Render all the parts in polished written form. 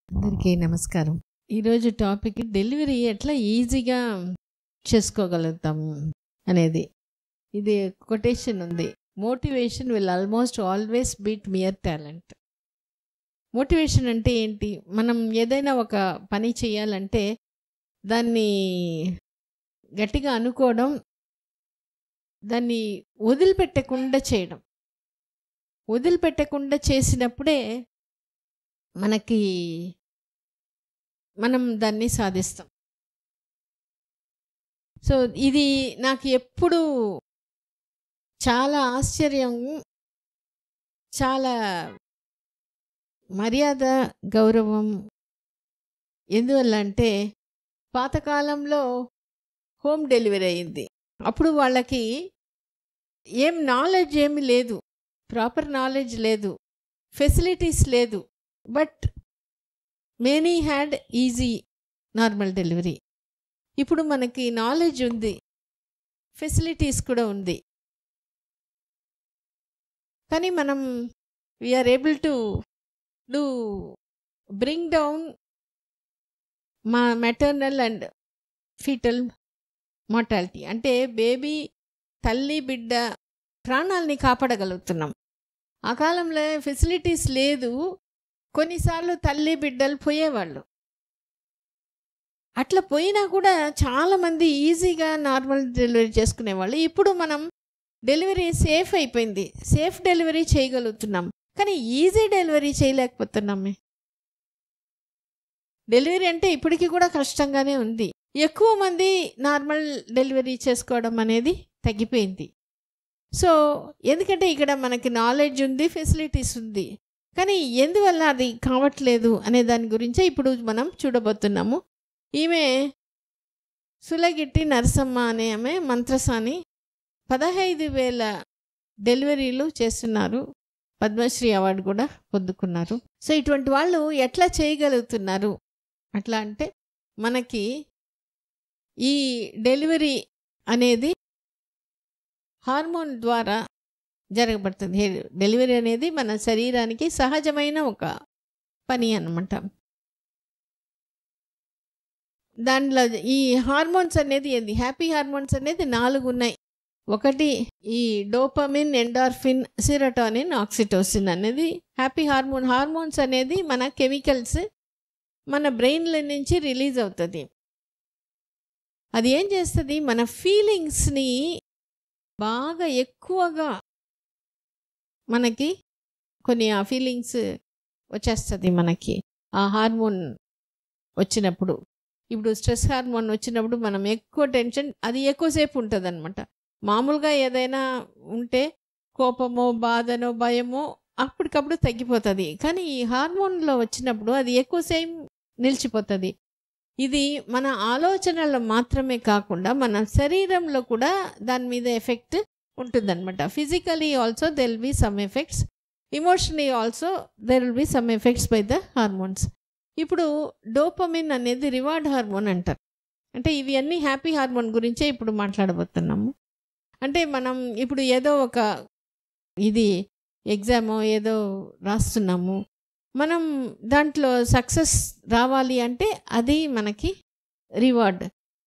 అందరికీ నమస్కారం. ఈరోజు టాపిక్ డెలివరీ ఎట్లా ఈజీగా చేసుకోగలుగుతాము అనేది. ఇది కొటేషన్ ఉంది, motivation will almost always beat mere talent. Motivation అంటే ఏంటి? మనం ఏదైనా ఒక పని చేయాలంటే దాన్ని గట్టిగా అనుకోవడం, దాన్ని వదిలిపెట్టకుండా చేయడం. వదిలిపెట్టకుండా చేసినప్పుడే మనం దాన్ని సాధిస్తాం. సో ఇది నాకు ఎప్పుడు చాలా ఆశ్చర్యం, చాలా మర్యాద, గౌరవం. ఎందువల్ల అంటే పాతకాలంలో హోమ్ డెలివరీ అయింది. అప్పుడు వాళ్ళకి నాలెడ్జ్ ఏమి లేదు, ప్రాపర్ నాలెడ్జ్ లేదు, ఫెసిలిటీస్ లేదు. But many had easy normal delivery. ఇప్పుడు మనకి నాలెడ్జ్ ఉంది, ఫెసిలిటీస్ కూడా ఉంది, కానీ మనం we are able to do bring down మా మెటర్నల్ అండ్ ఫీటల్ మార్టాలిటీ. అంటే బేబీ, తల్లి, బిడ్డ ప్రాణాలని కాపాడగలుగుతున్నాం. ఆ కాలంలో ఫెసిలిటీస్ లేదు, కొన్నిసార్లు తల్లి బిడ్డలు పోయేవాళ్ళు. అట్లా పోయినా కూడా చాలామంది ఈజీగా నార్మల్ డెలివరీ చేసుకునేవాళ్ళు. ఇప్పుడు మనం డెలివరీ సేఫ్ అయిపోయింది, సేఫ్ డెలివరీ చేయగలుగుతున్నాం, కానీ ఈజీ డెలివరీ చేయలేకపోతున్నామే. డెలివరీ అంటే ఇప్పటికీ కూడా కష్టంగానే ఉంది. ఎక్కువ మంది నార్మల్ డెలివరీ చేసుకోవడం అనేది తగ్గిపోయింది. సో ఎందుకంటే ఇక్కడ మనకి నాలెడ్జ్ ఉంది, ఫెసిలిటీస్ ఉంది, కానీ ఎందువల్ల అది కావట్లేదు అనే దాని గురించే ఇప్పుడు మనం చూడబోతున్నాము. ఈమె సులగిట్టి నరసమ్మ అనే ఆమె మంత్రసాని. 15,000 డెలివరీలు చేస్తున్నారు, పద్మశ్రీ అవార్డు కూడా పొందుకున్నారు. సో ఇటువంటి వాళ్ళు ఎట్లా చేయగలుగుతున్నారు? అట్లా అంటే మనకి ఈ డెలివరీ అనేది హార్మోన్ ద్వారా జరగబడుతుంది. డెలివరీ అనేది మన శరీరానికి సహజమైన ఒక పని అన్నమాట. దాంట్లో ఈ హార్మోన్స్ అనేది ఏంది? హ్యాపీ హార్మోన్స్ అనేది 4 ఉన్నాయి. ఒకటి ఈ డోపమిన్, ఎండార్ఫిన్, సెరోటోనిన్, ఆక్సిటోసిన్ అనేది హ్యాపీ హార్మోన్. హార్మోన్స్ అనేది మన కెమికల్స్, మన బ్రెయిన్ల నుంచి రిలీజ్ అవుతుంది. అది ఏం చేస్తుంది? మన ఫీలింగ్స్ని బాగా ఎక్కువగా మనకి ఆ ఫీలింగ్స్ వచ్చేస్తుంది మనకి ఆ హార్మోన్ వచ్చినప్పుడు. ఇప్పుడు స్ట్రెస్ హార్మోన్ వచ్చినప్పుడు మనం ఎక్కువ టెన్షన్, అది ఎక్కువసేపు ఉంటుంది అనమాట. మామూలుగా ఏదైనా ఉంటే కోపమో, బాధనో, భయమో అప్పటికప్పుడు తగ్గిపోతుంది, కానీ ఈ హార్మోన్లో వచ్చినప్పుడు అది ఎక్కువసేపు నిలిచిపోతుంది. ఇది మన ఆలోచనలు మాత్రమే కాకుండా మన శరీరంలో కూడా దాని మీద ఎఫెక్ట్ ఉంటుందన్నమాట. Physically also there will be some effects, emotionally also there will be some effects by the hormones. ఇప్పుడు డోపమిన్ అనేది రివార్డ్ హార్మోన్ అంటారు. అంటే ఇవి అన్నీ హ్యాపీ హార్మోన్ గురించే ఇప్పుడు మాట్లాడబోతున్నాము. అంటే మనం ఇప్పుడు ఏదో ఒక ఇది ఎగ్జామో ఏదో రాస్తున్నాము, మనం దాంట్లో సక్సెస్ రావాలి అంటే అది మనకి రివార్డ్.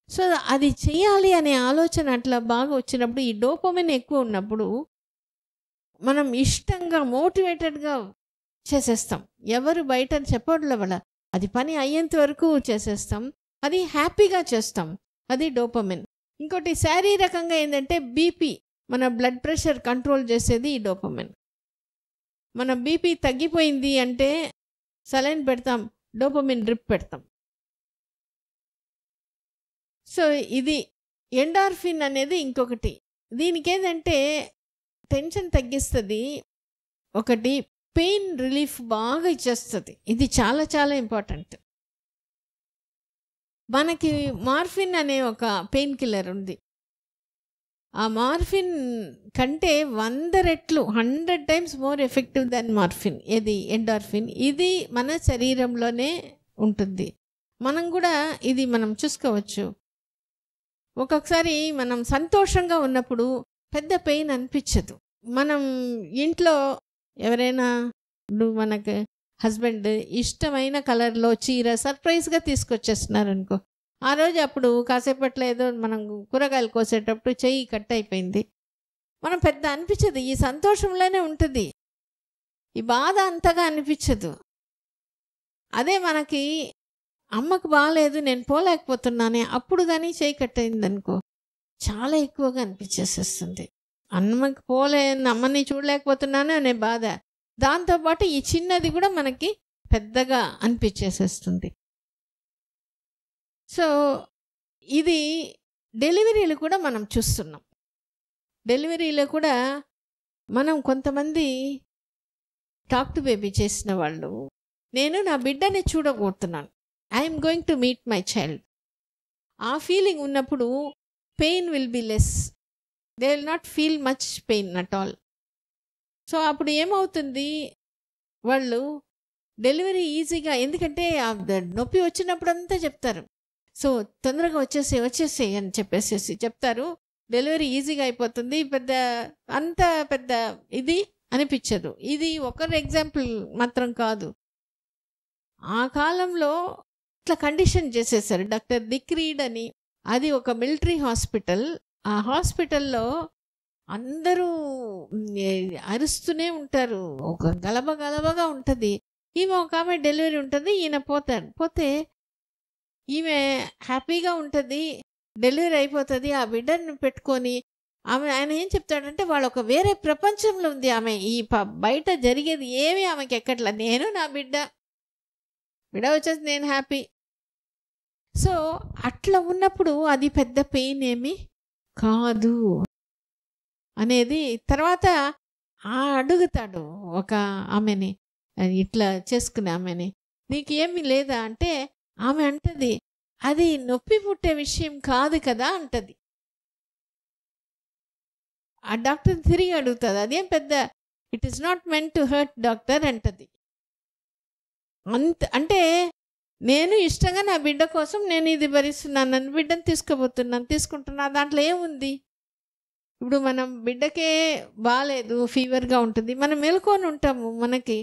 సో అది చేయాలి అనే ఆలోచన అట్లా బాగా వచ్చినప్పుడు, ఈ డోపమిన్ ఎక్కువ ఉన్నప్పుడు మనం ఇష్టంగా మోటివేటెడ్గా చేసేస్తాం. ఎవరు బయట చెప్పడం వల్ల అది పని అయ్యేంత వరకు చేసేస్తాం, అది హ్యాపీగా చేస్తాం, అది డోపమిన్. ఇంకోటి శారీరకంగా ఏంటంటే బీపీ, మన బ్లడ్ ప్రెషర్ కంట్రోల్ చేసేది ఈ డోపమిన్. మన బీపీ తగ్గిపోయింది అంటే సలైన్ పెడతాం, డోపమిన్ డ్రిప్ పెడతాం. సో ఇది ఎండార్ఫిన్ అనేది ఇంకొకటి. దీనికి ఏంటంటే టెన్షన్ తగ్గిస్తుంది, ఒకటి పెయిన్ రిలీఫ్ బాగా ఇచ్చేస్తుంది. ఇది చాలా చాలా ఇంపార్టెంట్. మనకి మార్ఫిన్ అనే ఒక పెయిన్ కిల్లర్ ఉంది. ఆ మార్ఫిన్ కంటే 100 రెట్లు 100 times more effective than morphine. ఇది ఎండార్ఫిన్. ఇది మన శరీరంలోనే ఉంటుంది. మనం కూడా ఇది మనం చూసుకోవచ్చు. ఒక్కొక్కసారి మనం సంతోషంగా ఉన్నప్పుడు పెద్ద పెయిన్ అనిపించదు. మనం ఇంట్లో ఎవరైనా మనకి హస్బెండ్ ఇష్టమైన కలర్లో చీర సర్ప్రైజ్గా తీసుకొచ్చేస్తున్నారు అనుకో, ఆ రోజు అప్పుడు కాసేపట్లో ఏదో మనం కూరగాయలు కోసేటప్పుడు చెయ్యి కట్ అయిపోయింది, మనం పెద్ద అనిపించదు, ఈ సంతోషంలోనే ఉంటుంది, ఈ బాధ అంతగా అనిపించదు. అదే మనకి అమ్మకు బాగాలేదు నేను పోలేకపోతున్నానే అప్పుడు కానీ చేయి కట్టయింది అనుకో, చాలా ఎక్కువగా అనిపించేసేస్తుంది. అమ్మని చూడలేకపోతున్నాను అనే బాధ, దాంతోపాటు ఈ చిన్నది కూడా మనకి పెద్దగా అనిపించేసేస్తుంది. సో ఇది డెలివరీలు కూడా మనం చూస్తున్నాం. డెలివరీలో కూడా మనం కొంతమంది టాక్ టు బేబీ చేసిన వాళ్ళు, నేను నా బిడ్డని చూడబోతున్నాను, I'm going to meet my child, ఆ ఫీలింగ్ ఉన్నప్పుడు pain will be less, they will not feel much pain at all. So అప్పుడు ఏమవుతుంది, వాళ్ళు డెలివరీ ఈజీగా, ఎందుకంటే నొప్పి వచ్చినప్పుడు అంతా చెప్తారు, సో తొందరగా వచ్చేసే అని చెప్పేసేసి చెప్తారు, డెలివరీ ఈజీగా అయిపోతుంది, అంత పెద్ద ఇది అనిపించదు. ఇది ఒకరి ఎగ్జాంపుల్ మాత్రం కాదు, ఆ కాలంలో ఇట్లా కండిషన్ చేసేసారు. డాక్టర్ డిక్ రీడ్ అని, అది ఒక మిలిటరీ హాస్పిటల్, ఆ హాస్పిటల్లో అందరూ అరుస్తూనే ఉంటారు, ఒక గలబగా ఉంటుంది. ఈమె ఒక ఆమె డెలివరీ ఉంటుంది, ఈయన పోతే ఈమె హ్యాపీగా ఉంటుంది, డెలివరీ అయిపోతుంది, ఆ బిడ్డను పెట్టుకొని ఆయన ఏం చెప్తాడంటే వాళ్ళు ఒక వేరే ప్రపంచంలో ఉంది ఆమె, ఈ బయట జరిగేది ఏమీ ఆమెకి ఎక్కట్లా, నేను నా బిడ్డ వచ్చేసి నేను హ్యాపీ. సో అట్లా ఉన్నప్పుడు అది పెద్ద పెయిన్ ఏమి కాదు అనేది. తర్వాత అడుగుతాడు ఒక ఆమెని, ఇట్లా చేసుకునే ఆమెని, నీకు ఏమీ లేదా అంటే ఆమె అంటది, అది నొప్పి పుట్టే విషయం కాదు కదా అంటది. ఆ డాక్టర్ తిరిగి అడుగుతుంది, అదేం పెద్ద, it is not meant to hurt doctor అంటది. అంటే నేను ఇష్టంగా నా బిడ్డ కోసం నేను ఇది భరిస్తున్నాను, నన్ను బిడ్డను తీసుకుంటున్నా, దాంట్లో ఏముంది. ఇప్పుడు మనం బిడ్డకే బాగాలేదు, ఫీవర్గా ఉంటుంది, మనం మెలుకొని ఉంటాము, మనకి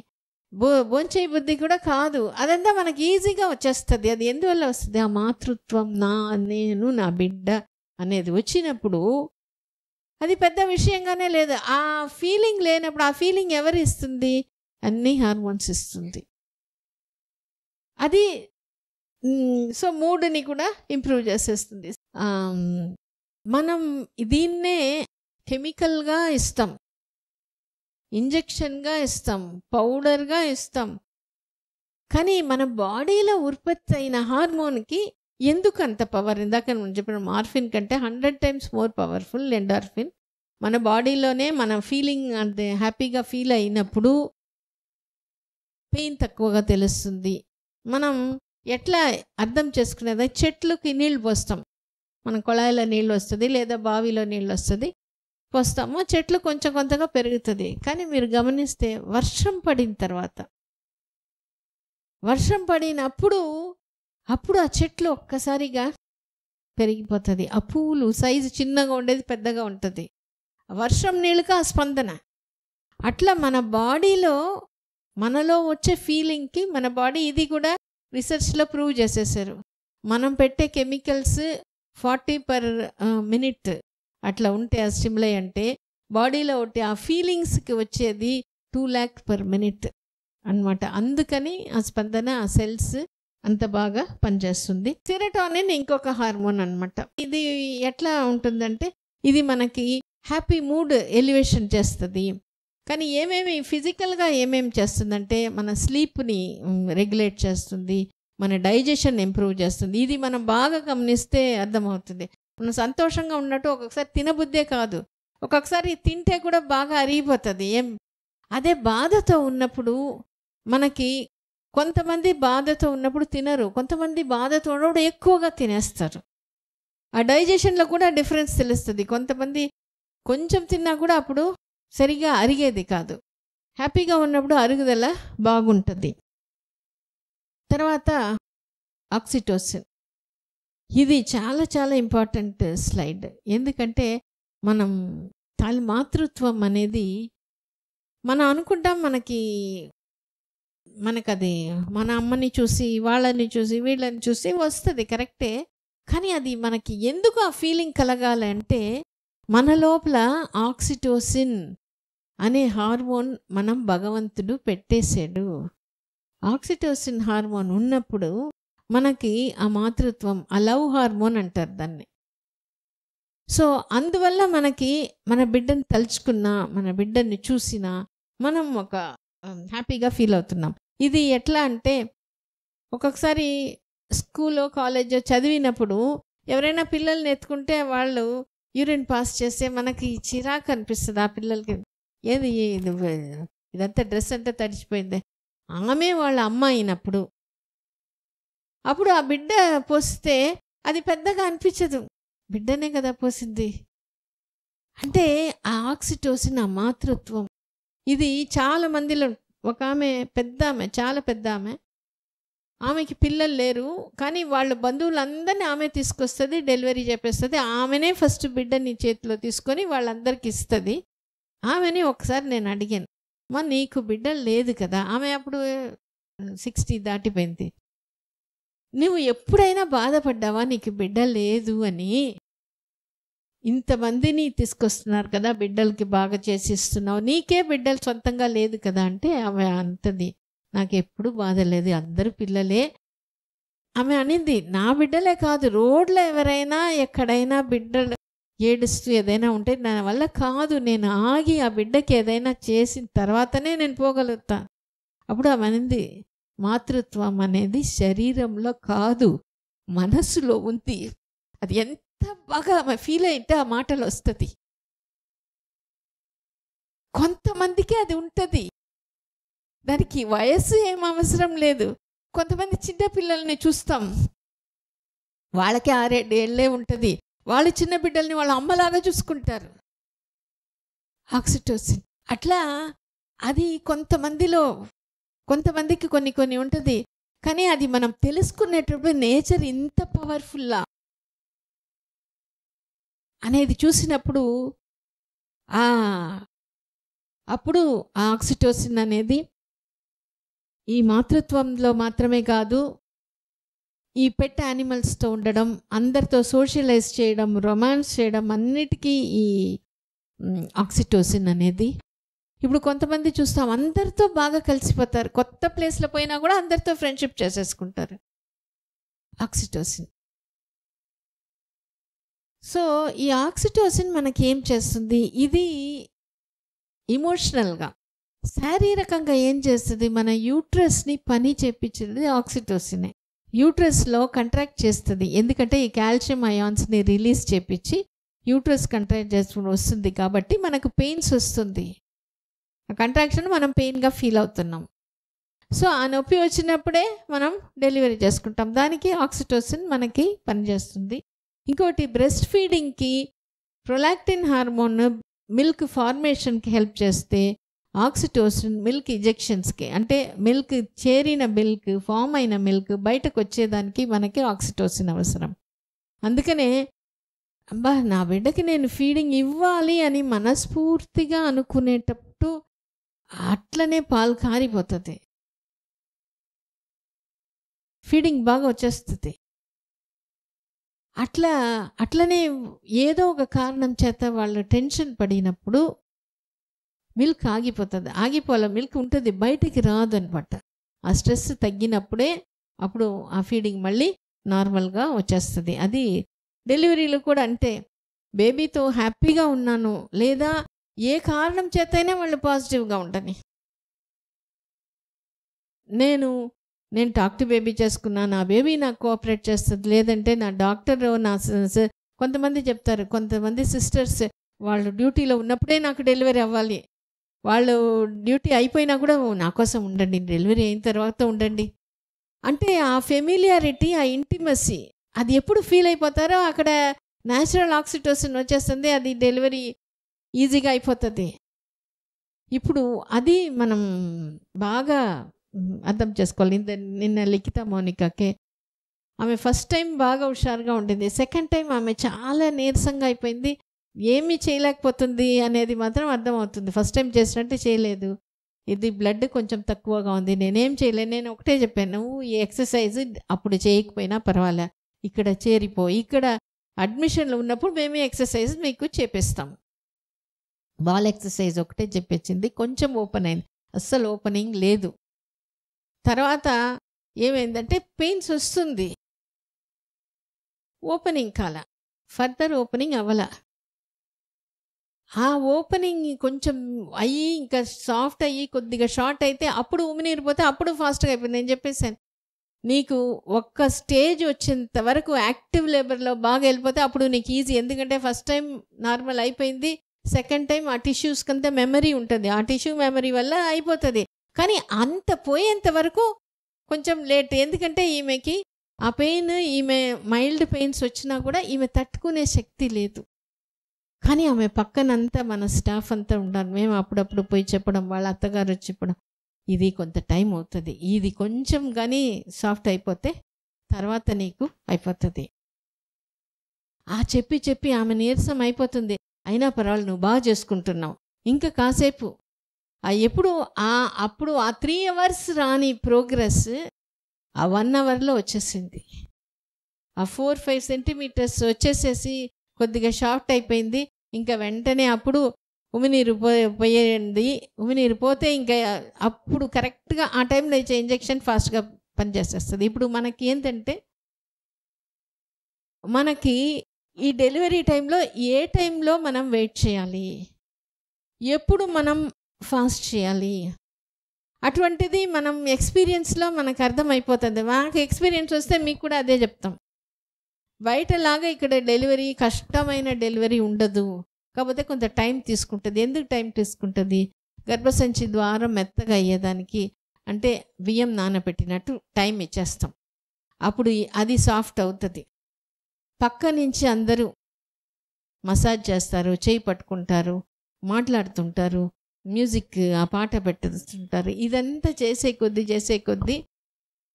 భోంచేయ బుద్ధి కూడా కాదు, అదంతా మనకి ఈజీగా వచ్చేస్తుంది. అది ఎందువల్ల వస్తుంది, ఆ మాతృత్వం, నేను నా బిడ్డ అనేది వచ్చినప్పుడు అది పెద్ద విషయంగానే లేదు. ఆ ఫీలింగ్ లేనప్పుడు ఆ ఫీలింగ్ ఎవరు ఇస్తుంది, అన్ని హార్మోన్స్ ఇస్తుంది. అది సో మూడ్ని కూడా ఇంప్రూవ్ చేసేస్తుంది. మనం దీన్నే కెమికల్గా ఇస్తాం, ఇంజెక్షన్గా ఇస్తాం, పౌడర్గా ఇస్తాం, కానీ మన బాడీలో ఉత్పత్తి అయిన హార్మోన్కి ఎందుకు అంత పవర్? ఇందాక మనం చెప్పిన మార్ఫిన్ కంటే 100 times మోర్ పవర్ఫుల్ ఎండార్ఫిన్. మన బాడీలోనే మన ఫీలింగ్ అంటే హ్యాపీగా ఫీల్ అయినప్పుడు పెయిన్ తక్కువగా తెలుస్తుంది. మనం ఎట్లా అర్థం చేసుకునేది, చెట్లకి నీళ్ళు పోస్తాం, మనం కొళాయిలో నీళ్ళు వస్తుంది లేదా బావిలో నీళ్ళు వస్తుంది, పోస్తాము, చెట్లు కొంచెం కొంతగా పెరుగుతుంది. కానీ మీరు గమనిస్తే వర్షం పడిన తర్వాత, వర్షం పడినప్పుడు అప్పుడు ఆ చెట్లు ఒక్కసారిగా పెరిగిపోతుంది, ఆ పువ్వులు సైజు చిన్నగా ఉండేది పెద్దగా ఉంటుంది, వర్షం నీళ్ళకి ఆ స్పందన. అట్లా మన బాడీలో మనలో వచ్చే ఫీలింగ్కి మన బాడీ, ఇది కూడా రీసెర్చ్లో ప్రూవ్ చేసేసారు, మనం పెట్టే కెమికల్స్ 40 per minute అట్లా ఉంటే ఆ స్టిమ్యులై అంటే బాడీలో ఒకటి ఆ ఫీలింగ్స్కి వచ్చేది 2 lakhs per minute అన్నమాట. అందుకని ఆ స్పందన, ఆ సెల్స్ అంత బాగా పనిచేస్తుంది. సెరోటోనిన్ ఇంకొక హార్మోన్ అన్నమాట. ఇది ఎట్లా ఉంటుందంటే ఇది మనకి హ్యాపీ మూడ్ ఎలివేషన్ చేస్తుంది. కానీ ఏమేమి ఫిజికల్గా ఏమేమి చేస్తుందంటే మన స్లీప్ని రెగ్యులేట్ చేస్తుంది, మన డైజెషన్ ఇంప్రూవ్ చేస్తుంది. ఇది మనం బాగా గమనిస్తే అర్థమవుతుంది. మనం సంతోషంగా ఉన్నట్టు ఒక్కొక్కసారి తినబుద్దే కాదు, ఒక్కొక్కసారి తింటే కూడా బాగా అరిగిపోతుంది. అదే బాధతో ఉన్నప్పుడు మనకి, కొంతమంది బాధతో ఉన్నప్పుడు తినరు, కొంతమంది బాధతో ఉన్నప్పుడు ఎక్కువగా తినేస్తారు. ఆ డైజెషన్లో కూడా డిఫరెన్స్ తెలుస్తుంది. కొంతమంది కొంచెం తిన్నా కూడా అప్పుడు సరిగా అరిగేది కాదు, హ్యాపీగా ఉన్నప్పుడు అరుగుదల బాగుంటుంది. తర్వాత ఆక్సిటోసిన్, ఇది చాలా చాలా ఇంపార్టెంట్ స్లైడ్. ఎందుకంటే మనం మాతృత్వం అనేది మనం అనుకుంటాం మనకి మనకది మన అమ్మని చూసి, వాళ్ళని చూసి, వీళ్ళని చూసి వస్తుంది, కరెక్టే. కానీ అది మనకి ఎందుకు ఆ ఫీలింగ్ కలగాలంటే మన లోపల ఆక్సిటోసిన్ అనే హార్మోన్ మనం భగవంతుడు పెట్టేశాడు. ఆక్సిటోసిన్ హార్మోన్ ఉన్నప్పుడు మనకి ఆ మాతృత్వం, ఆ లవ్ హార్మోన్ అంటారు దాన్ని. సో అందువల్ల మనకి మన బిడ్డని తలుచుకున్నా, మన బిడ్డని చూసినా మనం ఒక హ్యాపీగా ఫీల్ అవుతున్నాం. ఇది ఎట్లా అంటే ఒక్కొక్కసారి స్కూల్లో కాలేజో చదివినప్పుడు ఎవరైనా పిల్లల్ని ఎత్తుకుంటే వాళ్ళు యూరిన్ పాస్ చేస్తే మనకి చిరాకు అనిపిస్తుంది. ఆ పిల్లలకి ఏది ఇదంతా డ్రెస్ అంతా తడిచిపోయింది. ఆమె వాళ్ళ అమ్మ అయినప్పుడు అప్పుడు ఆ బిడ్డ పోస్తే అది పెద్దగా అనిపించదు, బిడ్డనే కదా పోసింది అంటే. ఆ ఆక్సిటోసిన్, ఆ మాతృత్వం, ఇది చాలా మందిలో. ఒక ఆమె పెద్ద ఆమె, చాలా పెద్ద ఆమె, ఆమెకి పిల్లలు లేరు కానీ వాళ్ళ బంధువులందరినీ ఆమె తీసుకొస్తుంది, డెలివరీ చేపేస్తుంది. ఆమెనే ఫస్ట్ బిడ్డని చేతిలో తీసుకొని వాళ్ళందరికీ ఇస్తుంది. ఆమెని ఒకసారి నేను అడిగాను, మా నీకు బిడ్డ లేదు కదా, ఆమె అప్పుడు 60 దాటిపోయింది, నువ్వు ఎప్పుడైనా బాధపడ్డావా నీకు బిడ్డ లేదు అని? ఇంతమందిని తీసుకొస్తున్నారు కదా, బిడ్డలకి బాగా చేసిస్తున్నావు, నీకే బిడ్డలు సొంతంగా లేదు కదా అంటే ఆమె అంతది, నాకు ఎప్పుడు బాధ లేదు, అందరూ పిల్లలే. ఆమె అనింది, నా బిడ్డలే కాదు, రోడ్లో ఎవరైనా ఎక్కడైనా బిడ్డలు ఏడుస్తూ ఏదైనా ఉంటే నా వల్ల కాదు, నేను ఆగి ఆ బిడ్డకి ఏదైనా చేసిన తర్వాతనే నేను పోగలుగుతాను. అప్పుడు ఆమె అనింది, మాతృత్వం అనేది శరీరంలో కాదు, మనసులో ఉంది. అది ఎంత బాగా ఆమె ఫీల్ అయితే ఆ మాటలు వస్తుంది. కొంతమందికి అది ఉంటుంది, దానికి వయస్సు ఏం అవసరం లేదు. కొంతమంది చిన్న పిల్లల్ని చూస్తాం, వాళ్ళకి 6-7 ఏళ్ళే ఉంటుంది, వాళ్ళు చిన్న బిడ్డల్ని వాళ్ళ అమ్మలాగా చూసుకుంటారు. ఆక్సిటోసిన్ అట్లా అది కొంతమందిలో, కొంతమందికి కొన్ని ఉంటుంది. కానీ అది మనం తెలుసుకునేటప్పుడు నేచర్ ఇంత పవర్ఫుల్లా అనేది చూసినప్పుడు అప్పుడు ఆ ఆక్సిటోసిన్ అనేది ఈ మాతృత్వంలో మాత్రమే కాదు, ఈ పెట్ యానిమల్స్తో ఉండడం, అందరితో సోషలైజ్ చేయడం, రొమాన్స్ చేయడం, అన్నిటికీ ఈ ఆక్సిటోసిన్ అనేది. ఇప్పుడు కొంతమంది చూస్తాం, అందరితో బాగా కలిసిపోతారు, కొత్త ప్లేస్లో పోయినా కూడా అందరితో ఫ్రెండ్షిప్ చేసేసుకుంటారు. ఆక్సిటోసిన్. సో ఈ ఆక్సిటోసిన్ మనకి ఏం చేస్తుంది? ఇది ఎమోషనల్గా, శారీరకంగా ఏం చేస్తుంది? మన యూట్రస్ని పని చేపించేది ఆక్సిటోసినే. యూట్రస్లో కంట్రాక్ట్ చేస్తుంది, ఎందుకంటే ఈ కాల్షియం అయాన్స్ని రిలీజ్ చేపించి యూట్రస్ కంట్రాక్ట్ చేసుకుని వస్తుంది కాబట్టి మనకు పెయిన్స్ వస్తుంది. ఆ కంట్రాక్షన్ మనం పెయిన్గా ఫీల్ అవుతున్నాం. సో ఆ నొప్పి వచ్చినప్పుడే మనం డెలివరీ చేసుకుంటాం, దానికి ఆక్సిటోసిన్ మనకి పనిచేస్తుంది. ఇంకోటి బ్రెస్ట్ ఫీడింగ్కి ప్రొలాక్టిన్ హార్మోన్ మిల్క్ ఫార్మేషన్కి హెల్ప్ చేస్తే, ఆక్సిటోసిన్ మిల్క్ ఇంజెక్షన్స్కి, అంటే మిల్క్ చేరిన మిల్క్, ఫామ్ అయిన మిల్క్ బయటకు వచ్చేదానికి మనకి ఆక్సిటోసిన్ అవసరం. అందుకనే అబ్బా నా బిడ్డకి నేను ఫీడింగ్ ఇవ్వాలి అని మనస్ఫూర్తిగా అనుకునేటప్పుడు అట్లనే పాలు కారిపోతుంది, ఫీడింగ్ బాగా వచ్చేస్తుంది. అట్లనే ఏదో ఒక కారణం చేత వాళ్ళు టెన్షన్ పడినప్పుడు మిల్క్ ఆగిపోతుంది. ఆగిపోలే, మిల్క్ ఉంటుంది, బయటికి రాదు అనమాట. ఆ స్ట్రెస్ తగ్గినప్పుడే అప్పుడు ఆ ఫీడింగ్ మళ్ళీ నార్మల్గా వచ్చేస్తుంది. అది డెలివరీలో కూడా అంతే. బేబీతో హ్యాపీగా ఉన్నాను లేదా ఏ కారణం చేతైనా వాళ్ళు పాజిటివ్గా ఉండని, నేను టాక్ టు బేబీ చేసుకున్నా, నా బేబీ నాకు కోఆపరేట్ చేస్తుంది, లేదంటే నా డాక్టర్, నా కొంతమంది చెప్తారు, కొంతమంది సిస్టర్స్ వాళ్ళు డ్యూటీలో ఉన్నప్పుడే నాకు డెలివరీ అవ్వాలి, వాళ్ళు డ్యూటీ అయిపోయినా కూడా నా కోసం ఉండండి, డెలివరీ అయిన తర్వాత ఉండండి అంటే ఆ ఫెమిలియారిటీ, ఆ ఇంటిమసీ అది ఎప్పుడు ఫీల్ అయిపోతారో అక్కడ న్యాచురల్ ఆక్సిటోసిన్ వచ్చేస్తుంది, అది డెలివరీ ఈజీగా అయిపోతుంది. ఇప్పుడు అది మనం బాగా అర్థం చేసుకోవాలి. నిన్న లిఖిత మోనికాకే ఆమె ఫస్ట్ టైం బాగా హుషారుగా ఉండింది, సెకండ్ టైం ఆమె చాలా నీరసంగా అయిపోయింది, ఏమీ చేయలేకపోతుంది అనేది మాత్రం అర్థమవుతుంది. ఫస్ట్ టైం చేసినట్టు చేయలేదు. ఇది బ్లడ్ కొంచెం తక్కువగా ఉంది, నేనేం చేయలేను. నేను ఒకటే చెప్పాను, నువ్వు ఈ ఎక్సర్సైజ్ అప్పుడు చేయకపోయినా పర్వాలే, ఇక్కడ చేరిపో, ఇక్కడ అడ్మిషన్లో ఉన్నప్పుడు మేమే ఎక్సర్సైజ్ మీకు చేపిస్తాం. బాల్ ఎక్సర్సైజ్ ఒకటే చెప్పించింది. కొంచెం ఓపెన్ అయింది, అస్సలు ఓపెనింగ్ లేదు. తర్వాత ఏమైందంటే పెయిన్స్ వస్తుంది, ఓపెనింగ్ కాల, ఫర్దర్ ఓపెనింగ్ అవ్వాల. ఆ ఓపెనింగ్ కొంచెం అయ్యి ఇంకా సాఫ్ట్ అయ్యి కొద్దిగా షార్ట్ అయితే అప్పుడు ఉమినీరు పోతే అప్పుడు ఫాస్ట్గా అయిపోయింది. నేను చెప్పేసాను, నీకు ఒక్క స్టేజ్ వచ్చేంత వరకు యాక్టివ్ లేబర్లో బాగా వెళ్ళిపోతే అప్పుడు నీకు ఈజీ. ఎందుకంటే ఫస్ట్ టైం నార్మల్ అయిపోయింది, సెకండ్ టైం ఆ టిష్యూస్ కంతా మెమరీ ఉంటుంది, ఆ టిష్యూ మెమరీ వల్ల అయిపోతుంది. కానీ అంత పోయేంత వరకు కొంచెం లేట్. ఎందుకంటే ఈమెకి ఆ పెయిన్, ఈమె మైల్డ్ పెయిన్స్ వచ్చినా కూడా ఈమె తట్టుకునే శక్తి లేదు. కానీ ఆమె పక్కనంతా మన స్టాఫ్ అంతా ఉన్నారు, మేము అప్పుడప్పుడు పోయి చెప్పడం, వాళ్ళ అత్తగారు వచ్చి చెప్పడం, ఇది కొంత టైం అవుతుంది, ఇది కొంచెం కానీ సాఫ్ట్ అయిపోతే తర్వాత నీకు అయిపోతుంది. ఆ చెప్పి చెప్పి ఆమె నీరసం అయిపోతుంది. అయినా పర్వాలేదు, నువ్వు బాగా చేసుకుంటున్నావు, ఇంకా కాసేపు. అప్పుడు ఆ 3 hours రాని ప్రోగ్రెస్ ఆ 1 hourలో వచ్చేసింది. ఆ 4-5 centimeters వచ్చేసేసి కొద్దిగా షార్ట్ అయిపోయింది. ఇంకా వెంటనే అప్పుడు ఉమినీరు పోయేది. ఉమినీరు పోతే ఇంకా అప్పుడు కరెక్ట్గా ఆ టైంలో ఇచ్చే ఇంజెక్షన్ ఫాస్ట్గా పనిచేసేస్తుంది. ఇప్పుడు మనకి ఏంటంటే, మనకి ఈ డెలివరీ టైంలో ఏ టైంలో మనం వెయిట్ చేయాలి, ఎప్పుడు మనం ఫాస్ట్ చేయాలి, అటువంటిది మనం ఎక్స్పీరియన్స్లో మనకు అర్థమైపోతుంది. మనకు ఎక్స్పీరియన్స్ వస్తే మీకు కూడా అదే చెప్తాం. బయటలాగా ఇక్కడ డెలివరీ కష్టమైన డెలివరీ ఉండదు, కాకపోతే కొంత టైం తీసుకుంటుంది. ఎందుకు టైం తీసుకుంటుంది? గర్భసంచి ద్వారం మెత్తగా అయ్యేదానికి, అంటే బియ్యం నానబెట్టినట్టు టైం ఇచ్చేస్తాం, అప్పుడు అది సాఫ్ట్ అవుతుంది. పక్క నుంచి అందరూ మసాజ్ చేస్తారు, చేయి పట్టుకుంటారు, మాట్లాడుతుంటారు, మ్యూజిక్ ఆ పాట పెట్టుతుంటారు. ఇదంతా చేసే కొద్దీ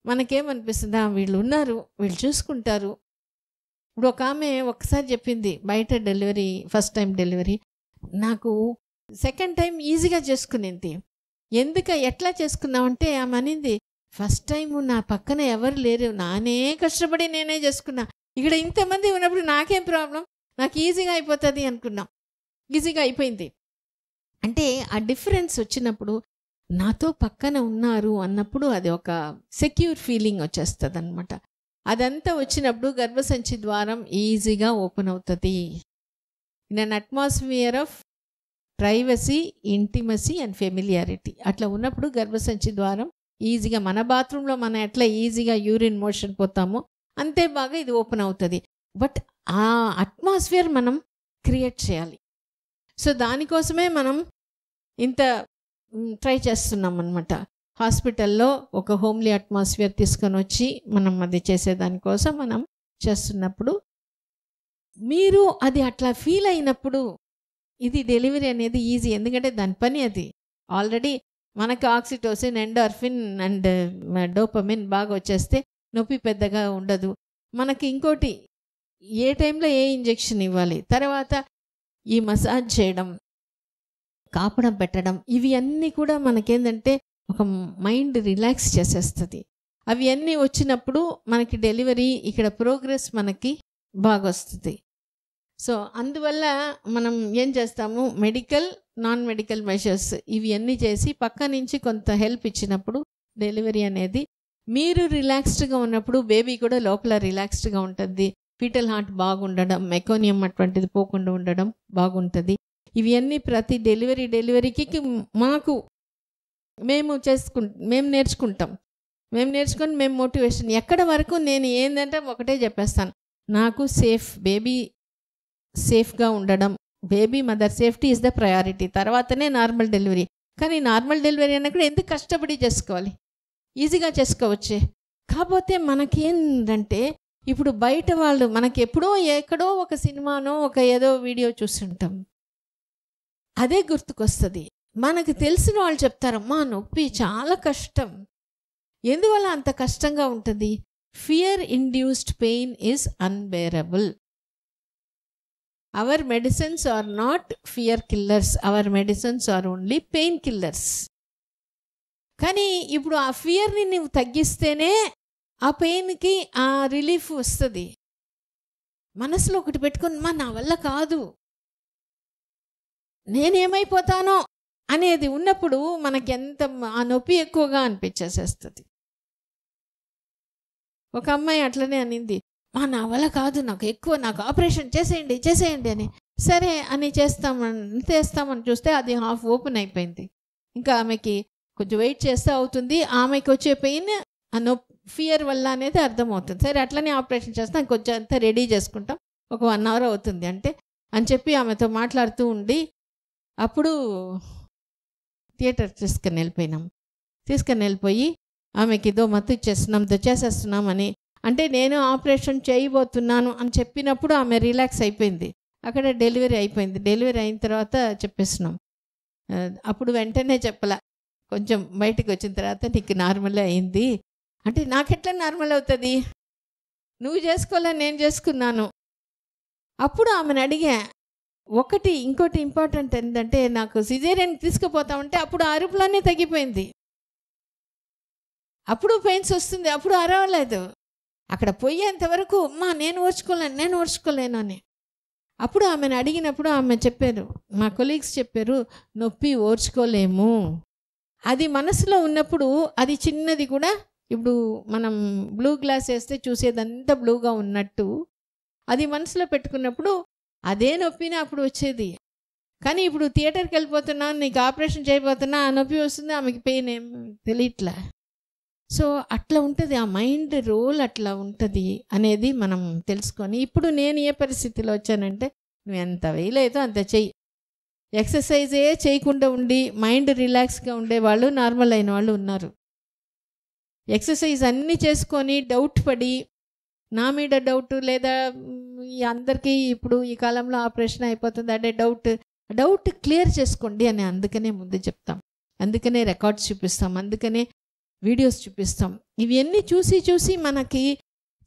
మనకేమనిపిస్తుందా, వీళ్ళు ఉన్నారు, వీళ్ళు చూసుకుంటారు. ఇప్పుడు ఒక ఆమె ఒకసారి చెప్పింది, బయట డెలివరీ, ఫస్ట్ టైం డెలివరీ, నాకు సెకండ్ టైం ఈజీగా చేసుకునేది. ఎట్లా చేసుకున్నామంటే ఆమె అనింది, ఫస్ట్ టైము నా పక్కన ఎవరు లేరు, నానే కష్టపడి నేనే చేసుకున్నా, ఇక్కడ ఇంతమంది ఉన్నప్పుడు నాకేం ప్రాబ్లం, నాకు ఈజీగా అయిపోతుంది అనుకున్నాం. ఈజీగా అయిపోయింది. అంటే ఆ డిఫరెన్స్ వచ్చినప్పుడు, నాతో పక్కన ఉన్నారు అన్నప్పుడు అది ఒక సెక్యూర్ ఫీలింగ్ వచ్చేస్తుంది అనమాట. అదంతా వచ్చినప్పుడు గర్భసంచి ద్వారం ఈజీగా ఓపెన్ అవుతుంది. In an atmosphere of privacy, intimacy and familiarity. అట్లా ఉన్నప్పుడు గర్భసంచి ద్వారం ఈజీగా, మన బాత్రూంలో మనం ఎట్లా ఈజీగా యూరిన్ మోషన్ పోతామో అంతే బాగా ఇది ఓపెన్ అవుతుంది. బట్ ఆ అట్మాస్ఫియర్ మనం క్రియేట్ చేయాలి. సో దానికోసమే మనం ఇంత ట్రై చేస్తున్నాం అన్నమాట. హాస్పిటల్లో ఒక హోమ్లీ అట్మాస్ఫియర్ తీసుకొని వచ్చి మనం అది చేసేదానికోసం మనం చేస్తున్నప్పుడు, మీరు అది అట్లా ఫీల్ అయినప్పుడు ఇది డెలివరీ అనేది ఈజీ. ఎందుకంటే దాని పని అది. ఆల్రెడీ మనకు ఆక్సిటోసిన్, ఎండార్ఫిన్ అండ్ డోపమిన్ బాగా వచ్చేస్తే నొప్పి పెద్దగా ఉండదు. మనకి ఇంకోటి, ఏ టైంలో ఏ ఇంజెక్షన్ ఇవ్వాలి, తర్వాత ఈ మసాజ్ చేయడం, కాపడం పెట్టడం, ఇవి అన్నీ కూడా మనకేంటంటే ఒక మైండ్ రిలాక్స్ చేసేస్తుంది. అవి అన్నీ వచ్చినప్పుడు మనకి డెలివరీ ఇక్కడ ప్రోగ్రెస్ మనకి బాగా వస్తుంది. సో అందువల్ల మనం ఏం చేస్తాము, మెడికల్, నాన్ మెడికల్ మెషర్స్ ఇవి అన్నీ చేసి పక్క నుంచి కొంత హెల్ప్ ఇచ్చినప్పుడు డెలివరీ అనేది, మీరు రిలాక్స్డ్గా ఉన్నప్పుడు బేబీ కూడా లోపల రిలాక్స్డ్గా ఉంటుంది. ఫీటల్ హార్ట్ బాగుండడం, మెకోనియం అటువంటిది పోకుండా ఉండడం బాగుంటుంది. ఇవి అన్నీ ప్రతి డెలివరీకి మేము నేర్చుకుంటాం. మేము నేర్చుకొని మేము మోటివేషన్ ఎక్కడ వరకు, నేను ఏంటంటే ఒకటే చెప్పేస్తాను, నాకు బేబీ సేఫ్గా ఉండడం, baby mother safety is the priority, తర్వాతనే నార్మల్ డెలివరీ. కానీ నార్మల్ డెలివరీ అన్నప్పుడు ఎందుకు కష్టపడి చేసుకోవాలి, ఈజీగా చేసుకోవచ్చే. కాకపోతే మనకేంటంటే ఇప్పుడు బయట వాళ్ళు, మనకి ఎక్కడో ఒక సినిమానో ఒక ఏదో వీడియో చూస్తుంటాం, అదే గుర్తుకొస్తుంది. మనకు తెలిసిన వాళ్ళు చెప్తారమ్మా నొప్పి చాలా కష్టం. ఎందువల్ల అంత కష్టంగా ఉంటుంది? Fear induced pain is unbearable. Our medicines are not fear killers, our medicines are only pain killers. కానీ ఇప్పుడు ఆ ఫియర్ని నువ్వు తగ్గిస్తేనే ఆ పెయిన్కి ఆ రిలీఫ్ వస్తుంది. మనసులో ఒకటి పెట్టుకుని నా వల్ల కాదు, నేనేమైపోతానో అనేది ఉన్నప్పుడు మనకి ఎంత ఆ నొప్పి ఎక్కువగా అనిపించేసేస్తుంది. ఒక అమ్మాయి అట్లనే అనింది, నా వల్ల కాదు, నాకు ఆపరేషన్ చేసేయండి అని. సరే అని చేస్తామని చూస్తే అది హాఫ్ ఓపెన్ అయిపోయింది. ఇంకా ఆమెకి కొంచెం వెయిట్ చేస్తే అవుతుంది, ఆమెకి వచ్చే పెయిన్ ఆ ఫియర్ వల్ల అనేది అర్థమవుతుంది. సరే అట్లనే ఆపరేషన్ చేస్తాం, కొంచెం అంతా రెడీ చేసుకుంటాం, ఒక 1 hour అవుతుంది అంటే అని చెప్పి ఆమెతో మాట్లాడుతూ ఉండి అప్పుడు థియేటర్ తీసుకుని వెళ్ళిపోయి ఆమెకి ఇదో మత్తు చేసేస్తున్నామని అంటే నేను ఆపరేషన్ చేయబోతున్నాను అని చెప్పినప్పుడు ఆమె రిలాక్స్ అయిపోయింది. అక్కడ డెలివరీ అయిపోయింది. డెలివరీ అయిన తర్వాత చెప్పేస్తున్నాం. అప్పుడు వెంటనే చెప్పలా, కొంచెం బయటకు వచ్చిన తర్వాత నీకు నార్మల్ అయింది అంటే నాకెట్లా నార్మల్ అవుతుంది, నువ్వు చేసుకోవాలని నేను చేసుకున్నాను. అప్పుడు ఆమెను అడిగా, ఇంకోటి ఇంపార్టెంట్ ఏంటంటే నాకు సిజేరియన్ తీసుకుపోతామంటే అప్పుడు అరుపులన్నీ తగ్గిపోయింది. అప్పుడు పెయిన్స్ వస్తుంది, అప్పుడు అరవలేదు. అక్కడ పోయేంతవరకు నేను ఓర్చుకోలేను అని. అప్పుడు ఆమెను అడిగినప్పుడు ఆమె చెప్పారు, మా కొలీగ్స్ చెప్పారు, నొప్పి ఓర్చుకోలేము, అది మనసులో ఉన్నప్పుడు అది చిన్నది కూడా, ఇప్పుడు మనం బ్లూ గ్లాస్ వేస్తే చూసేదంతా బ్లూగా ఉన్నట్టు అది మనసులో పెట్టుకున్నప్పుడు అదే నొప్పిని అప్పుడు వచ్చేది. కానీ ఇప్పుడు థియేటర్కి వెళ్ళిపోతున్నాను, నీకు ఆపరేషన్ చేయబోతున్నా, ఆ నొప్పి వస్తుంది, ఆమెకి పెయిన్ ఏం తెలియట్లే. సో అట్లా ఉంటుంది, ఆ మైండ్ రోల్ అట్లా ఉంటుంది అనేది మనం తెలుసుకొని. ఇప్పుడు నేను ఏ పరిస్థితిలో వచ్చానంటే, నువ్వు ఎంత వేయలేదో అంత చెయ్యి, ఎక్సర్సైజే చేయకుండా ఉండి మైండ్ రిలాక్స్గా ఉండేవాళ్ళు, నార్మల్ అయిన వాళ్ళు ఉన్నారు. ఎక్సర్సైజ్ అన్నీ చేసుకొని డౌట్ పడి, నా మీద డౌట్ లేదా అందరికీ ఇప్పుడు ఈ కాలంలో ఆపరేషన్ అయిపోతుంది అంటే డౌట్ క్లియర్ చేసుకోండి అని అందుకనే ముందు చెప్తాం, అందుకనే రికార్డ్స్ చూపిస్తాం, అందుకనే వీడియోస్ చూపిస్తాం. ఇవన్నీ చూసి మనకి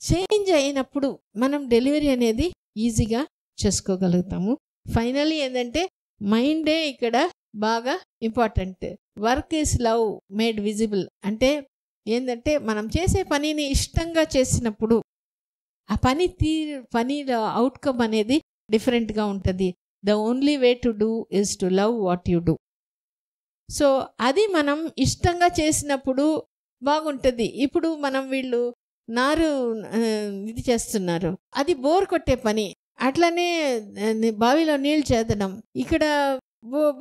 చేంజ్ అయినప్పుడు మనం డెలివరీ అనేది ఈజీగా చేసుకోగలుగుతాము. ఫైనల్లీ ఏంటంటే మైండే ఇక్కడ బాగా important. Work is love made visible అంటే ఏంటంటే మనం చేసే పనిని ఇష్టంగా చేసినప్పుడు ఆ పనిలో అవుట్కమ్ అనేది డిఫరెంట్గా ఉంటుంది. The only way to do is to love what you do. So అది మనం ఇష్టంగా చేసినప్పుడు బాగుంటుంది. ఇప్పుడు మనం వీళ్ళు ఇది చేస్తున్నారు, అది బోర్ కొట్టే పని. అట్లనే బావిలో నీళ్ళు చేదడం, ఇక్కడ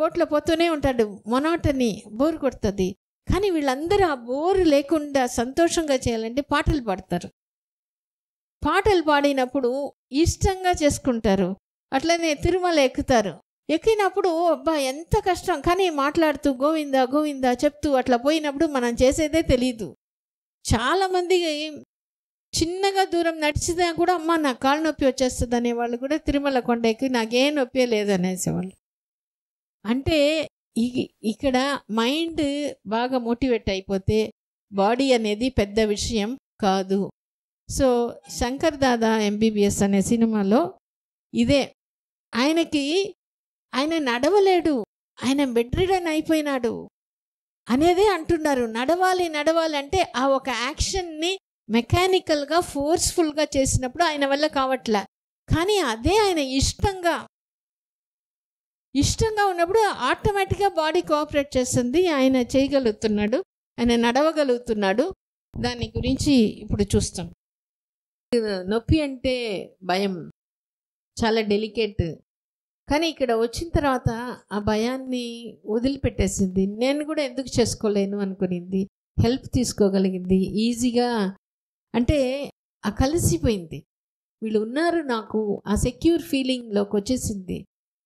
బోట్లో పోతూనే ఉంటాడు, మొనోటని, బోర్ కొడుతుంది. కానీ వీళ్ళందరూ ఆ బోరు లేకుండా సంతోషంగా చేయాలంటే పాటలు పాడతారు. పాటలు పాడినప్పుడు ఇష్టంగా చేసుకుంటారు. అట్లనే తిరుమల ఎక్కుతారు, ఎక్కినప్పుడు అబ్బా ఎంత కష్టం, కానీ మాట్లాడుతూ గోవిందా గోవిందా చెప్తూ అట్లా పోయినప్పుడు మనం చేసేదే తెలీదు. చాలామంది చిన్నగా దూరం నడిచినా కూడా అమ్మ నాకు కాళ్ళ నొప్పి వచ్చేస్తుంది అనేవాళ్ళు కూడా తిరుమల కొండ ఎక్కి నాకేం నొప్పి లేదు అనేసేవాళ్ళు. అంటే ఇక్కడ మైండ్ బాగా మోటివేట్ అయిపోతే బాడీ అనేది పెద్ద విషయం కాదు. సో శంకర్ దాదా ఎంబీబీఎస్ అనే సినిమాలో ఇదే, ఆయన నడవలేడు, ఆయన బెడ్ రిడన్ అయిపోయినాడు అనేదే అంటున్నారు. నడవాలి అంటే ఆ ఒక యాక్షన్ని మెకానికల్గా ఫోర్స్ఫుల్గా చేసినప్పుడు ఆయన వల్ల కావట్లే. కానీ అదే ఆయన ఇష్టంగా ఉన్నప్పుడు ఆటోమేటిక్గా బాడీ కోఆపరేట్ చేస్తుంది, ఆయన చేయగలుగుతున్నాడు, ఆయన నడవగలుగుతున్నాడు. దాని గురించి ఇప్పుడు చూస్తాం. నొప్పి అంటే భయం చాలా డెలికేట్, కానీ ఇక్కడ వచ్చిన తర్వాత ఆ భయాన్ని వదిలిపెట్టేసింది. నేను కూడా ఎందుకు చేసుకోలేను అనుకునింది, హెల్ప్ తీసుకోగలిగింది ఈజీగా. అంటే ఆ కలిసిపోయింది, వీళ్ళు ఉన్నారు, నాకు ఆ సెక్యూర్ ఫీలింగ్లోకి వచ్చేసింది.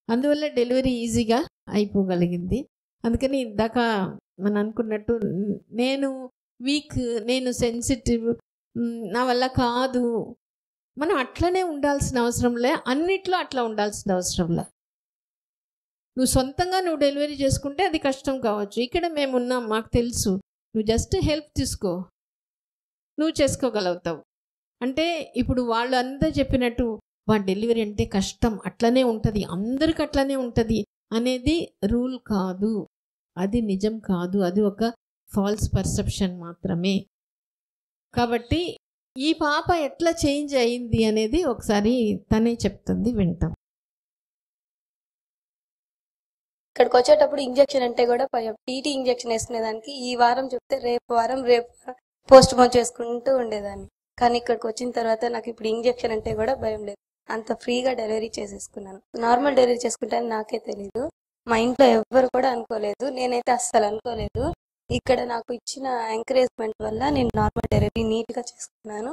అందువల్ల డెలివరీ ఈజీగా అయిపోగలిగింది. అందుకని ఇందాక మనం అనుకున్నట్టు నేను వీక్, నేను సెన్సిటివ్, నా వల్ల కాదు, మనం అట్లనే ఉండాల్సిన అవసరంలే, అన్నిట్లో అట్లా ఉండాల్సిన అవసరంలే. నువ్వు సొంతంగా డెలివరీ చేసుకుంటే అది కష్టం కావచ్చు, ఇక్కడ మేమున్నాం, మాకు తెలుసు, నువ్వు జస్ట్ హెల్ప్ తీసుకో, నువ్వు చేసుకోగలుగుతావు. అంటే ఇప్పుడు వాళ్ళు అంతా చెప్పినట్టు డెలివరీ అంటే కష్టం, అట్లనే ఉంటుంది, అందరికి అట్లనే ఉంటుంది అనేది రూల్ కాదు, అది నిజం కాదు, అది ఒక ఫాల్స్ పర్సెప్షన్ మాత్రమే. కాబట్టి ఈ పాప ఎట్లా చేంజ్ అయింది అనేది ఒకసారి తనే చెప్తుంది, వింటాం. ఇక్కడికి వచ్చేటప్పుడు ఇంజెక్షన్ అంటే కూడా టీటీ ఇంజెక్షన్ వేసుకునే దానికి ఈ వారం చెప్తే రేపు వారం పోస్ట్ పోన్ చేసుకుంటూ ఉండేదాన్ని. కానీ ఇక్కడికి వచ్చిన తర్వాత నాకు ఇప్పుడు ఇంజెక్షన్ అంటే కూడా భయం లేదు. అంత ఫ్రీగా డెలివరీ చేసేసుకున్నాను. నార్మల్ డెలివరీ చేసుకుంటానని నాకే తెలీదు, మా ఇంట్లో ఎవ్వరు కూడా అనుకోలేదు, నేనైతే అస్సలు అనుకోలేదు. ఇక్కడ నాకు ఇచ్చిన ఎంకరేజ్మెంట్ వల్ల నేను నార్మల్ డెలివరీ నీట్గా చేసుకున్నాను.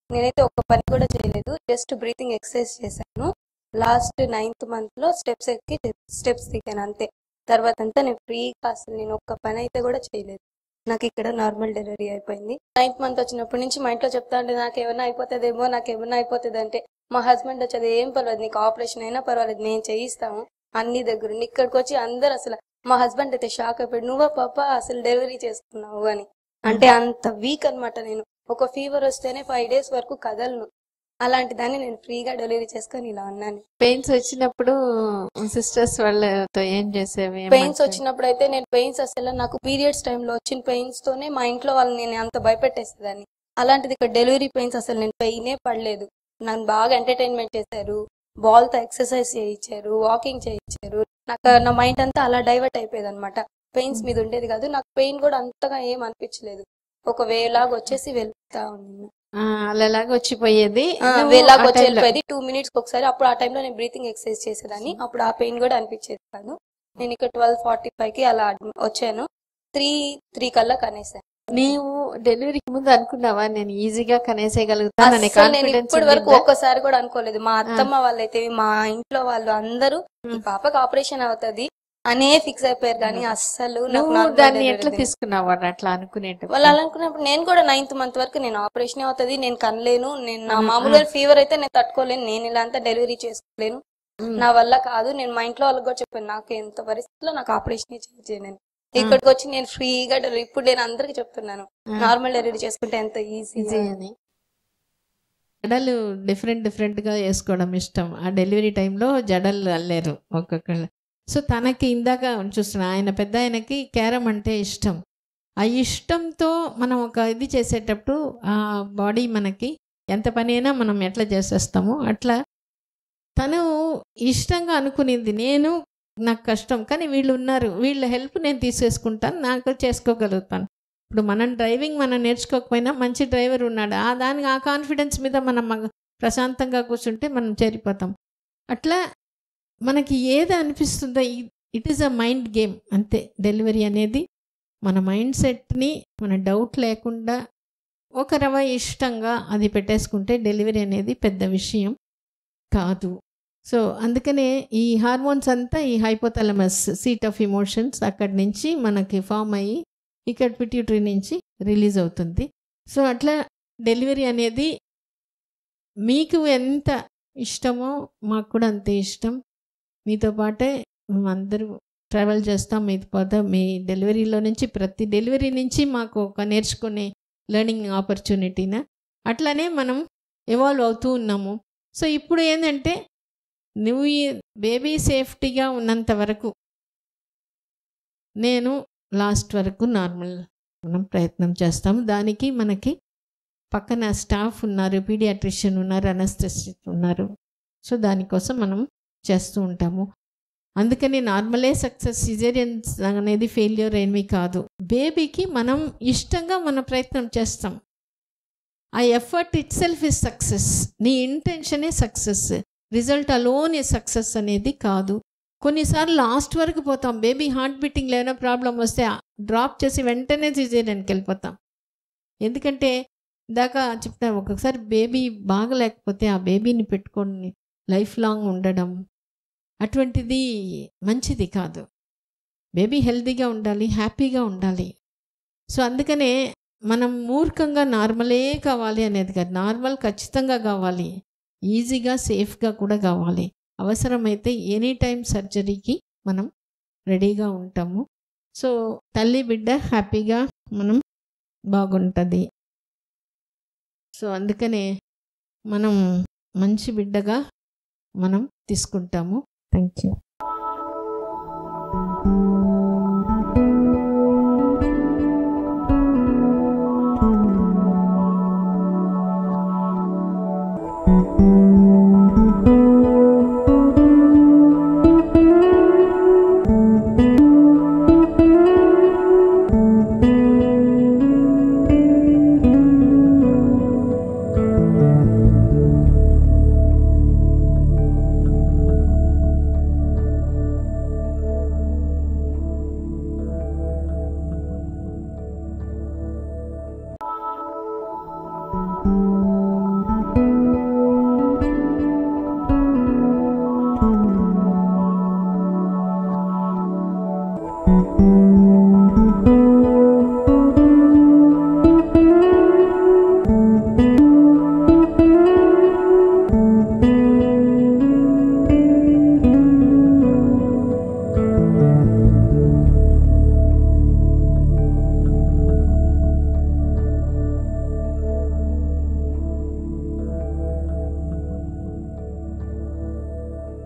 నేనైతే ఒక పని కూడా చేయలేదు, జస్ట్ బ్రీతింగ్ ఎక్సర్సైజ్ చేశాను. లాస్ట్ 9th month స్టెప్స్ ఎక్కి స్టెప్స్ దిగాను అంతే. తర్వాత అంతా నేను ఫ్రీగా, అసలు నేను ఒక్క పని అయితే కూడా చేయలేదు. నాకు ఇక్కడ నార్మల్ డెలివరీ అయిపోయింది. 9th month వచ్చినప్పటి నుంచి మా ఇంట్లో చెప్తా ఉంటే నాకేమన్నా అయిపోతుందేమో, నాకేమన్నా అయిపోతుంది అంటే మా హస్బెండ్ వచ్చేది ఏం పర్వాలేదు, నీకు ఆపరేషన్ అయినా పర్వాలేదు, మేము చేయిస్తాము అన్ని దగ్గర. ఇక్కడికి వచ్చి అందరు అసలు మా హస్బెండ్ అయితే షాక్ అయిపోయాడు, నువ్వా పాప అసలు డెలివరీ చేసుకున్నావు అని. అంటే అంత వీక్ అనమాట నేను. ఒక ఫీవర్ వస్తేనే 5 days వరకు కదలను. అలాంటి దాన్ని నేను ఫ్రీగా డెలివరీ చేసుకొని ఇలా ఉన్నాను. పెయిన్స్ వచ్చినప్పుడు సిస్టర్స్ వాళ్ళతో ఏం చేసేవి? పెయిన్స్ వచ్చినప్పుడు అయితే నేను పెయిన్స్ అసలు నాకు పీరియడ్స్ టైంలో వచ్చిన పెయిన్స్ తోనే మా ఇంట్లో వాళ్ళని నేను అంత భయపెట్టేసేదాన్ని. అలాంటిది ఇక్కడ డెలివరీ పెయిన్స్ అసలు నేను పెయినే పడలేదు. నన్ను బాగా ఎంటర్టైన్మెంట్ చేశారు, బాల్తో ఎక్సర్సైజ్ చేయించారు, వాకింగ్ చేయించారు. నాకు నా మైండ్ అంతా అలా డైవర్ట్ అయిపోయేది అనమాట. పెయిన్స్ మీద ఉండేది కాదు. నాకు పెయిన్ కూడా అంతగా ఏం అనిపించలేదు. ఒక వేలాగా వచ్చేసి వెళ్తా ఉంది, అలాగా వచ్చిపోయేది, వేలాగా వచ్చి వెళ్ళిపోయేది 2 minutes ఒకసారి. అప్పుడు ఆ టైంలో నేను బ్రీతింగ్ ఎక్సర్సైజ్ చేసేదాన్ని. అప్పుడు ఆ పెయిన్ కూడా అనిపించేది కాదు. నేను ఇక్కడ 12:45కి అలా వచ్చాను. 3 కల్లా కనేసాను. నీవు డెలివరీకి ముందు అనుకున్నావా నేను ఈజీగా కనేసేయగలుగుతాను? నేను ఇప్పటి వరకు ఒక్కసారి కూడా అనుకోలేదు. మా అత్తమ్మ వాళ్ళైతే, మా ఇంట్లో వాళ్ళు అందరూ ఈ పాపకు ఆపరేషన్ అవుతుంది అనే ఫిక్స్ అయిపోయారు. కానీ అస్సలు దాన్ని ఎట్లా తీసుకున్నావు అట్లా అనుకునేటప్పుడు? వాళ్ళు అలా అనుకున్నప్పుడు నేను కూడా 9th month వరకు నేను ఆపరేషన్ అవుతుంది, నేను కనలేను, నేను నా మామూలుగా ఫీవర్ అయితే నేను తట్టుకోలేను, నేను ఇలా అంతా డెలివరీ చేసుకోలేను, నా వల్ల కాదు. నేను మా ఇంట్లో వాళ్ళకి కూడా చెప్పాను, నాకు ఎంత పరిస్థితిలో నాకు ఆపరేషన్ చేయను. ఇక్కడికి వచ్చి నేను ఫ్రీగా డెలివరీ, ఇప్పుడు నేను అందరికి చెప్తున్నాను నార్మల్ డెలివరీ చేసుకుంటే ఎంత ఈజీ అని. జడలు డిఫరెంట్ గా వేసుకోవడం ఇష్టం. ఆ డెలివరీ టైంలో జడలు అల్లేరు ఒక్కొక్కళ్ళు. సో తనకి ఇందాక చూస్తున్నా, ఆయన పెద్ద ఆయనకి క్యారమ్ అంటే ఇష్టం. ఆ ఇష్టంతో మనం ఒక ఇది చేసేటప్పుడు ఆ బాడీ మనకి ఎంత పని అయినా మనం ఎట్లా చేసేస్తామో అట్లా తను ఇష్టంగా అనుకునేది. నాకు కష్టం కానీ వీళ్ళు ఉన్నారు, వీళ్ళ హెల్ప్ నేను తీసేసుకుంటాను, నాకు చేసుకోగలుగుతాను. ఇప్పుడు మనం డ్రైవింగ్ మనం నేర్చుకోకపోయినా మంచి డ్రైవర్ ఉన్నాడు, దానికి ఆ కాన్ఫిడెన్స్ మీద మనం ప్రశాంతంగా కూర్చుంటే మనం చేరిపోతాం. అట్లా మనకి ఏది అనిపిస్తుందో, it is a mind game అంతే. డెలివరీ అనేది మన మైండ్ సెట్ని మన డౌట్ లేకుండా ఒక రవ ఇష్టంగా అది పెట్టేసుకుంటే డెలివరీ అనేది పెద్ద విషయం కాదు. సో అందుకనే ఈ హార్మోన్స్ అంతా ఈ హైపోథాలమస్ సీట్ ఆఫ్ ఇమోషన్స్ అక్కడి నుంచి మనకి ఫామ్ అయ్యి ఇక్కడ పిట్యూటరీ నుంచి రిలీజ్ అవుతుంది. సో అట్లా డెలివరీ అనేది మీకు ఎంత ఇష్టమో మాకు కూడా అంతే ఇష్టం. మీతో పాటే అందరూ ట్రావెల్ చేస్తాం. మీతో పాటు మీ డెలివరీలో నుంచి, ప్రతి డెలివరీ నుంచి మాకు ఒక నేర్చుకునే లెర్నింగ్ ఆపర్చునిటీనా అట్లానే మనం ఎవాల్వ్ అవుతూ ఉన్నాము. సో ఇప్పుడు ఏంటంటే నువ్వు ఈ బేబీ సేఫ్టీగా ఉన్నంత వరకు నేను లాస్ట్ వరకు నార్మల్ మనం ప్రయత్నం చేస్తాము. దానికి మనకి పక్కన స్టాఫ్ ఉన్నారు, పీడియాట్రిషియన్ ఉన్నారు, అనస్థెసిస్ట్ ఉన్నారు. సో దానికోసం మనం చేస్తూ ఉంటాము. అందుకని నార్మలే సక్సెస్, సిజేరియన్స్ అనేది ఫెయిల్యూర్ ఏమీ కాదు. బేబీకి మనం ఇష్టంగా మన ప్రయత్నం చేస్తాం. ఆ effort it self is success. నీ ఇంటెన్షనే సక్సెస్, రిజల్ట్ అలోన్ ఏ సక్సెస్ అనేది కాదు. కొన్నిసార్లు లాస్ట్ వరకు పోతాం. బేబీ హార్ట్ బీటింగ్ లేనా ప్రాబ్లం వస్తే డ్రాప్ చేసి వెంటనే సిజేరియన్కి వెళ్ళిపోతాం. ఎందుకంటే ఇందాక చెప్తా, ఒక్కొక్కసారి బేబీ బాగలేకపోతే ఆ బేబీని పెట్టుకొని లైఫ్ లాంగ్ ఉండడం అటువంటిది మంచిది కాదు. బేబీ హెల్తీగా ఉండాలి, హ్యాపీగా ఉండాలి. సో అందుకనే మనం మూర్ఖంగా నార్మలే కావాలి అనేది కాదు. నార్మల్ ఖచ్చితంగా కావాలి, ఈజీగా సేఫ్గా కూడా కావాలి. అవసరమైతే ఎనీ టైం సర్జరీకి మనం రెడీగా ఉంటాము. సో తల్లి బిడ్డ హ్యాపీగా మనం బాగుంటుంది. సో అందుకనే మనం మంచి బిడ్డగా మనం తీసుకుంటాము. Thank you. ధన్యవాదాలు.